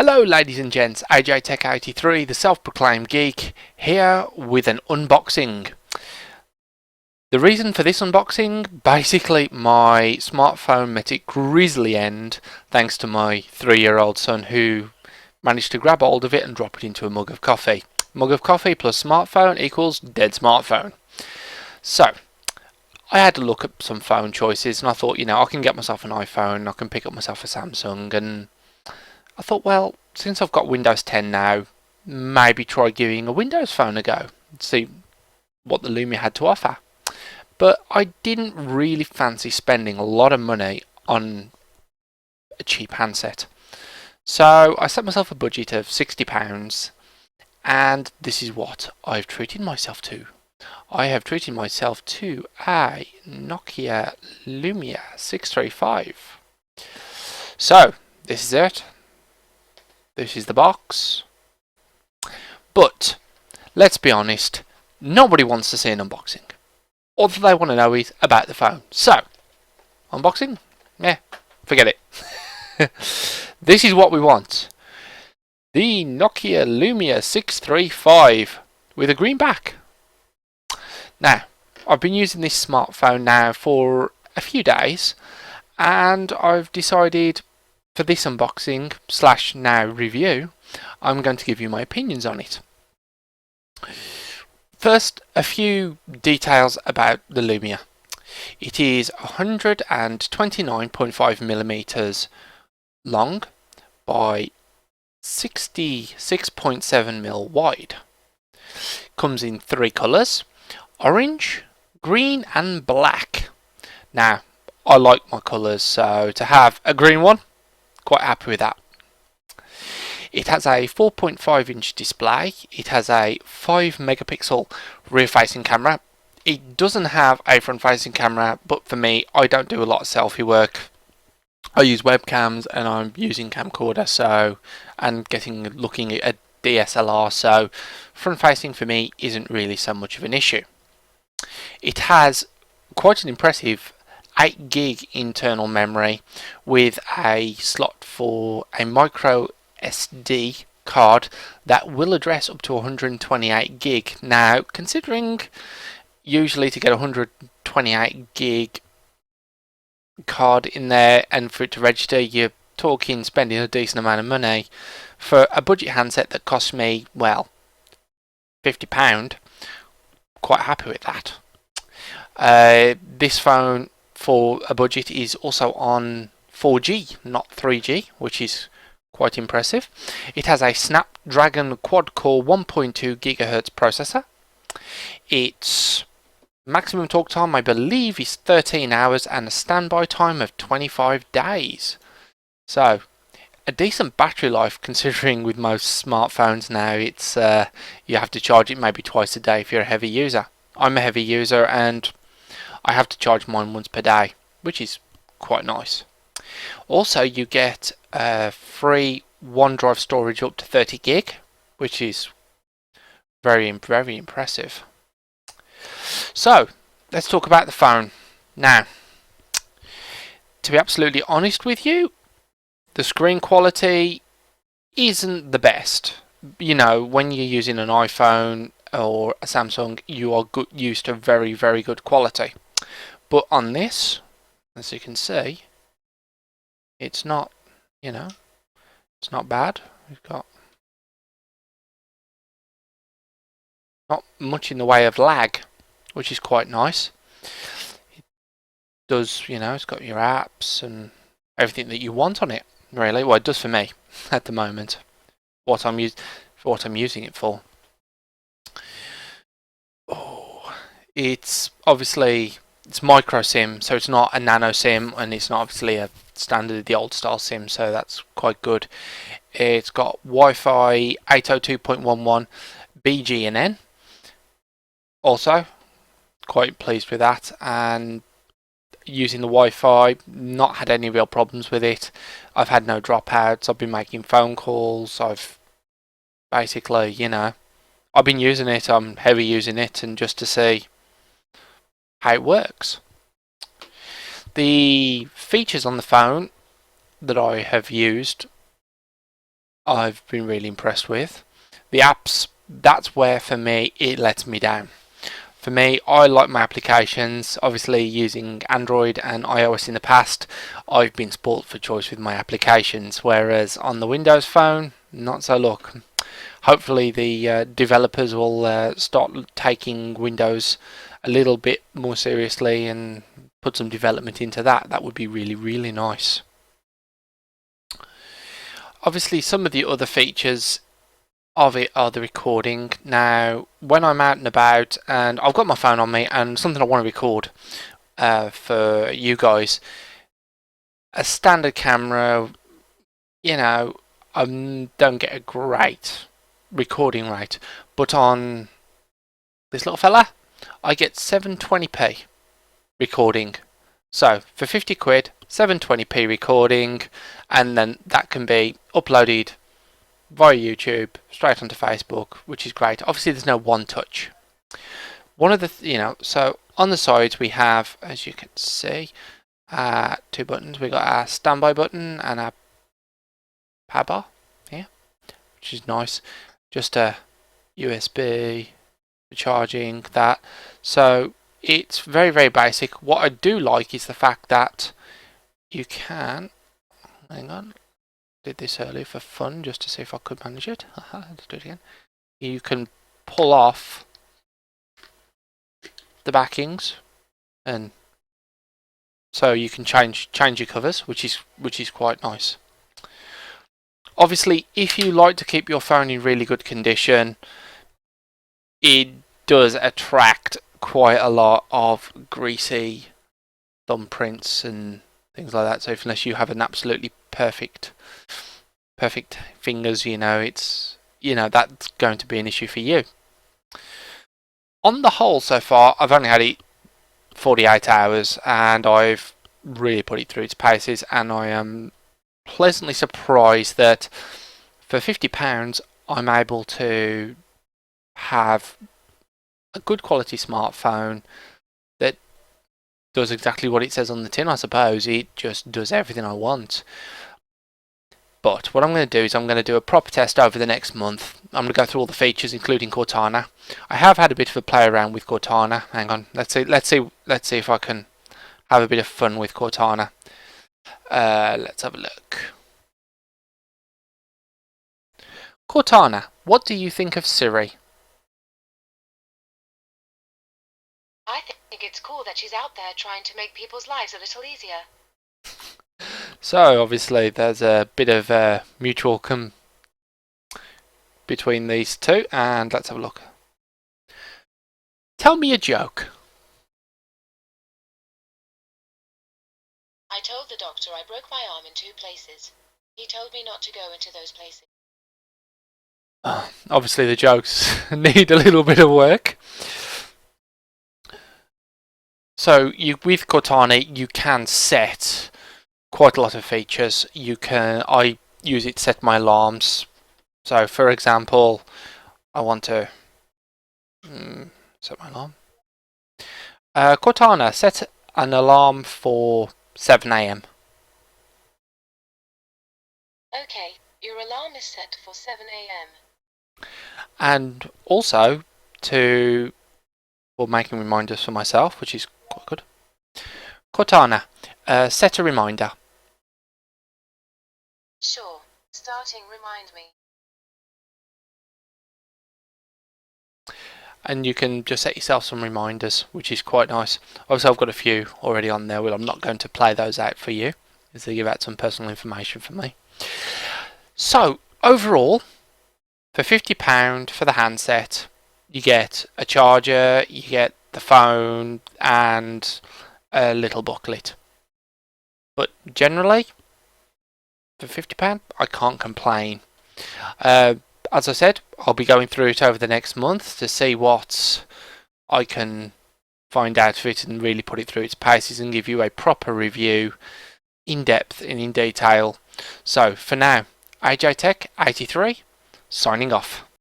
Hello ladies and gents, AJ Tech 83, the self-proclaimed geek, here with an unboxing. The reason for this unboxing, basically my smartphone met its grisly end thanks to my 3-year-old son who managed to grab hold of it and drop it into a mug of coffee. Mug of coffee plus smartphone equals dead smartphone. So, I had to look at some phone choices and I thought, I can get myself an iPhone, I can pick up myself a Samsung, and I thought, well, since I've got Windows 10 now, maybe try giving a Windows phone a go, see what the Lumia had to offer. But I didn't really fancy spending a lot of money on a cheap handset. So I set myself a budget of £60, and this is what I've treated myself to. I have treated myself to a Nokia Lumia 635. So, this is it. This is the box. But, let's be honest, nobody wants to see an unboxing. All they want to know is about the phone. So, unboxing? Yeah, forget it. This is what we want. The Nokia Lumia 635 with a green back. Now, I've been using this smartphone now for a few days, and I've decided for this unboxing / now review, I'm going to give you my opinions on it. First, a few details about the Lumia. It is 129.5mm long by 66.7mm wide. Comes in 3 colours: orange, green and black. Now, I like my colours, so to have a green one, quite happy with that. It has a 4.5-inch display. It has a 5-megapixel rear-facing camera. It doesn't have a front-facing camera, but for me, I don't do a lot of selfie work. I use webcams and I'm using camcorder, and looking at a DSLR, so front-facing for me isn't really so much of an issue. It has quite an impressive 8GB internal memory with a slot for a micro SD card that will address up to 128GB. Now, considering usually to get a 128GB card in there and for it to register, you're talking spending a decent amount of money. For a budget handset that cost me, well, £50, quite happy with that. This phone for a budget is also on 4G, not 3G, which is quite impressive. It has a Snapdragon quad-core 1.2 GHz processor. Its maximum talk time, I believe, is 13 hours and a standby time of 25 days. So, a decent battery life considering with most smartphones now, it's you have to charge it maybe twice a day if you're a heavy user. I'm a heavy user and I have to charge mine once per day, which is quite nice. Also, you get free OneDrive storage up to 30GB, which is very impressive. So, let's talk about the phone. Now, to be absolutely honest with you, the screen quality isn't the best. When you're using an iPhone or a Samsung, you are used to very good quality. But on this, as you can see, it's not, it's not bad. We've got not much in the way of lag, which is quite nice. It does, it's got your apps and everything that you want on it, really. Well, it does for me at the moment. For what I'm using it for. Oh, it's obviously micro SIM, so it's not a nano SIM, and it's not obviously a standard the old style SIM, so that's quite good. It's got Wi-Fi 802.11 BGNN. Also, quite pleased with that, and using the Wi-Fi, not had any real problems with it. I've had no dropouts. I've been making phone calls. I've basically, I've been using it. I'm heavy using it, and just to see how it works. The features on the phone that I have used I've been really impressed with. The apps, that's where for me it lets me down. For me, I like my applications. Obviously, using Android and iOS in the past, I've been spoilt for choice with my applications. Whereas on the Windows Phone, not so luck. Hopefully, the developers will start taking Windows a little bit more seriously and put some development into that. That would be really, really nice. Obviously, some of the other features of it are the recording. Now, when I'm out and about and I've got my phone on me and something I want to record for you guys, a standard camera, you know, I don't get a great recording rate, but on this little fella, I get 720p recording. So for 50 quid, 720p recording, and then that can be uploaded via YouTube straight onto Facebook, which is great. Obviously, there's no one touch. One of the so on the sides we have, as you can see, two buttons. We got our standby button and our power bar here, which is nice. Just a USB for charging that. So it's very, very basic. What I do like is the fact that you can, hang on, did this earlier for fun just to see if I could manage it. Let's do it again. You can pull off the backings, and so you can change your covers, which is quite nice. Obviously, if you like to keep your phone in really good condition, it does attract quite a lot of greasy thumbprints and things like that. So unless you have an absolutely perfect fingers, it's that's going to be an issue for you. On the whole, so far, I've only had it 48 hours, and I've really put it through its paces, and I am pleasantly surprised that for £50 I'm able to have a good quality smartphone that does exactly what it says on the tin. I suppose it just does everything I want. But what I'm going to do is I'm going to do a proper test over the next month. I'm going to go through all the features, including Cortana. I have had a bit of a play around with Cortana. Hang on, let's see if I can have a bit of fun with Cortana. Let's have a look. Cortana, what do you think of Siri? I think it's cool that she's out there trying to make people's lives a little easier. So obviously there's a bit of mutual between these two, and let's have a look. Tell me a joke. I told the doctor I broke my arm in 2 places. He told me not to go into those places. Obviously the jokes need a little bit of work. So with Cortana you can set quite a lot of features. I use it to set my alarms. So for example, I want to set my alarm. Cortana, set an alarm for 7 AM. Okay, your alarm is set for 7 AM. And also for making reminders for myself, which is quite good. Cortana, set a reminder. Sure, starting remind me. And you can just set yourself some reminders, which is quite nice. Obviously I've got a few already on there. Well, I'm not going to play those out for you, as they give out some personal information for me. So overall, for £50 for the handset, you get a charger, you get the phone, and a little booklet. But generally, for £50, I can't complain. As I said, I'll be going through it over the next month to see what I can find out of it and really put it through its paces and give you a proper review in depth and in detail. So for now, AJ Tech 83 signing off.